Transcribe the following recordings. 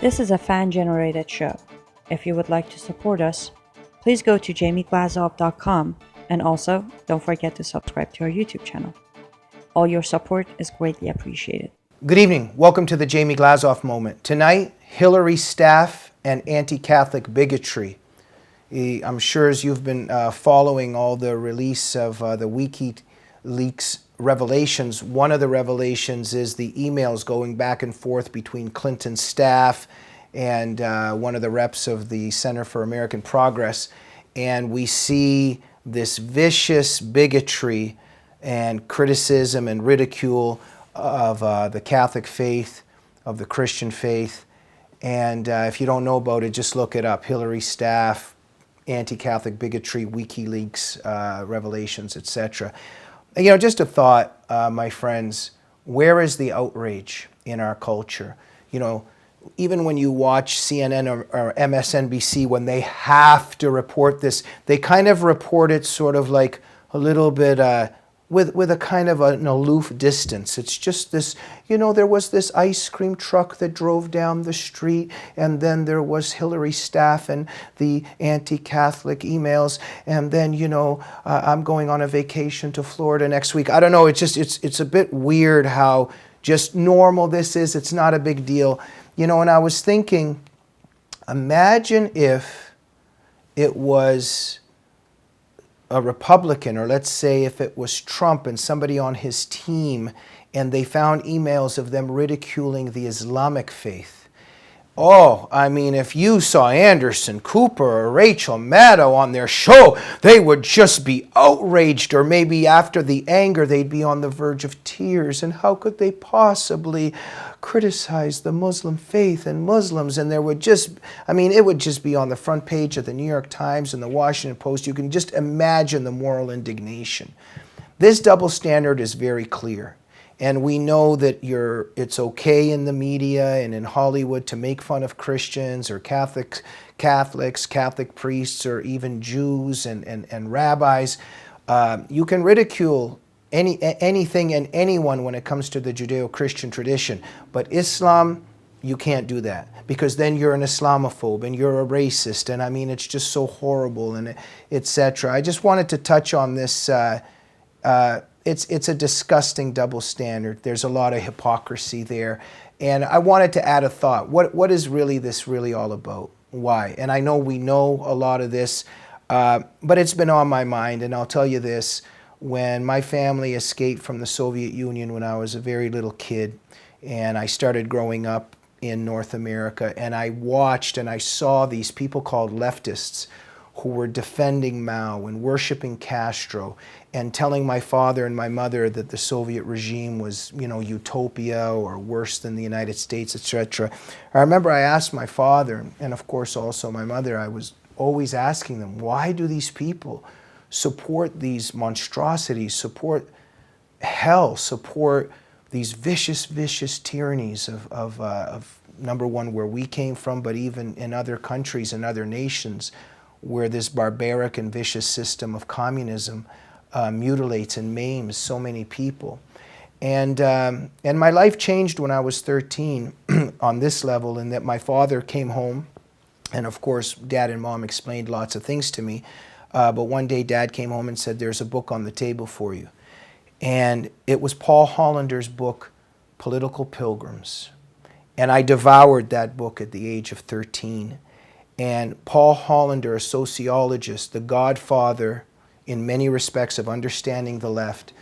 This is a fan-generated show. If you would like to support us, please go to jamieglazov.com, and also don't forget to subscribe to our YouTube channel. All your support is greatly appreciated. Good evening. Welcome to the Jamie Glazov Moment. Tonight, Hillary staff and anti-Catholic bigotry. I'm sure as you've been following all the release of the WikiLeaks revelations, one of the revelations is the emails going back and forth between Clinton's staff and one of the reps of the Center for American Progress. And we see this vicious bigotry and criticism and ridicule of the Catholic faith, of the Christian faith. And if you don't know about it, just look it up. Hillary staff, anti-Catholic bigotry, WikiLeaks revelations, etc. You know, just a thought, my friends, where is the outrage in our culture? You know, even when you watch CNN or MSNBC, when they have to report this, they kind of report it sort of like a little bit with a kind of an aloof distance. It's just this, you know, there was this ice cream truck that drove down the street, and then there was Hillary staff and the anti-Catholic emails, and then, you know, I'm going on a vacation to Florida next week. I don't know, it's a bit weird how just normal this is. It's not a big deal. You know, and I was thinking, imagine if it was a Republican, or let's say if it was Trump and somebody on his team, and they found emails of them ridiculing the Islamic faith. Oh, I mean, if you saw Anderson Cooper or Rachel Maddow on their show, they would just be outraged, or maybe after the anger, they'd be on the verge of tears. And how could they possibly criticize the Muslim faith and Muslims? And there would just, I mean, it would just be on the front page of the New York Times and the Washington Post. You can just imagine the moral indignation. This double standard is very clear. And we know that it's okay in the media and in Hollywood to make fun of Christians or Catholics, Catholic priests, or even Jews and rabbis. You can ridicule anything and anyone when it comes to the Judeo-Christian tradition. But Islam, you can't do that, because then you're an Islamophobe and you're a racist. And I mean, it's just so horrible, and etc. I just wanted to touch on this. It's a disgusting double standard. There's a lot of hypocrisy there. And I wanted to add a thought. What is this really all about? Why? And I know we know a lot of this, but it's been on my mind. And I'll tell you this. When my family escaped from the Soviet Union when I was a very little kid, and I started growing up in North America, and I watched and I saw these people called leftists who were defending Mao and worshiping Castro and telling my father and my mother that the Soviet regime was, you know, utopia or worse than the United States, etc. I remember I asked my father, and of course also my mother, I was always asking them, why do these people support these monstrosities, support hell, support these vicious, vicious tyrannies of number one, where we came from, but even in other countries and other nations, where this barbaric and vicious system of communism mutilates and maims so many people. And my life changed when I was 13 on this level, in that my father came home, and of course Dad and Mom explained lots of things to me, but one day Dad came home and said, there's a book on the table for you. And it was Paul Hollander's book, Political Pilgrims. And I devoured that book at the age of 13. And Paul Hollander, a sociologist, the godfather in many respects of understanding the left,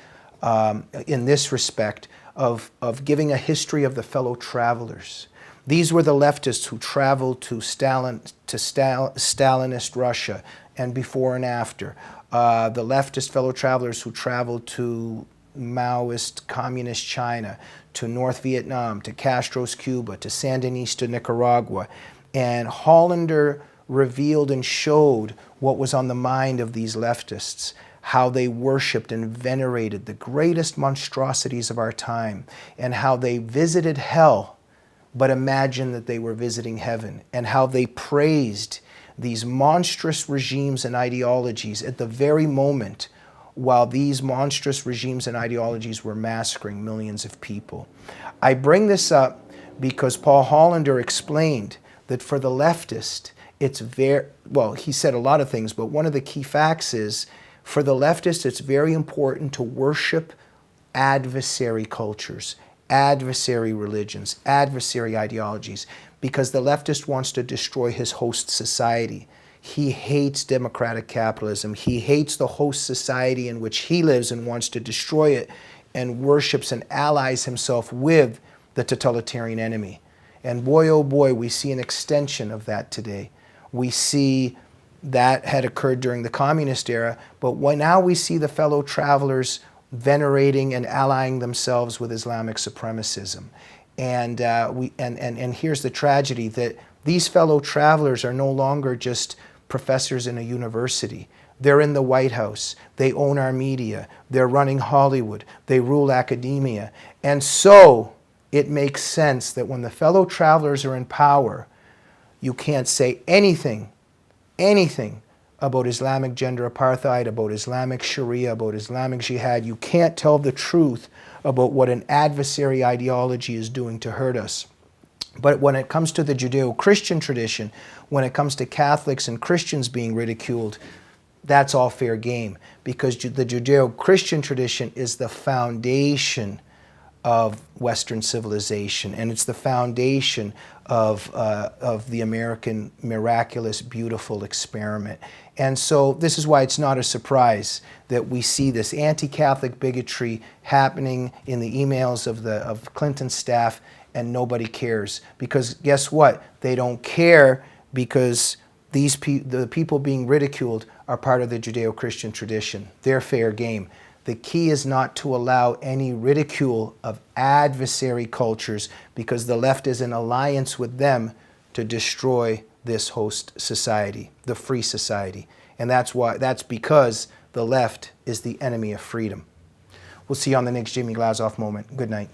in this respect of giving a history of the fellow travelers. These were the leftists who traveled to Stalinist Russia and before and after. The leftist fellow travelers who traveled to Maoist communist China, to North Vietnam, to Castro's Cuba, to Sandinista Nicaragua. And Hollander revealed and showed what was on the mind of these leftists, how they worshipped and venerated the greatest monstrosities of our time, and how they visited hell, but imagined that they were visiting heaven, and how they praised these monstrous regimes and ideologies at the very moment while these monstrous regimes and ideologies were massacring millions of people. I bring this up because Paul Hollander explained that for the leftist, it's very, well, he said a lot of things, but one of the key facts is, for the leftist, it's very important to worship adversary cultures, adversary religions, adversary ideologies, because the leftist wants to destroy his host society. He hates democratic capitalism. He hates the host society in which he lives and wants to destroy it, and worships and allies himself with the totalitarian enemy. And boy, oh boy, we see an extension of that today. We see that had occurred during the communist era, but now we see the fellow travelers venerating and allying themselves with Islamic supremacism. And here's the tragedy, that these fellow travelers are no longer just professors in a university. They're in the White House. They own our media. They're running Hollywood. They rule academia. And so it makes sense that when the fellow travelers are in power, you can't say anything about Islamic gender apartheid, about Islamic Sharia, about Islamic jihad. You can't tell the truth about what an adversary ideology is doing to hurt us. But when it comes to the Judeo-Christian tradition, when it comes to Catholics and Christians being ridiculed, that's all fair game, because the Judeo-Christian tradition is the foundation of Western civilization, and it's the foundation of the American miraculous, beautiful experiment. And so this is why it's not a surprise that we see this anti-Catholic bigotry happening in the emails of Clinton's staff, and nobody cares. Because guess what? They don't care, because the people being ridiculed are part of the Judeo-Christian tradition. They're fair game. The key is not to allow any ridicule of adversary cultures, because the left is in alliance with them to destroy this host society, the free society. And that's because the left is the enemy of freedom. We'll see you on the next Jamie Glazov Moment. Good night.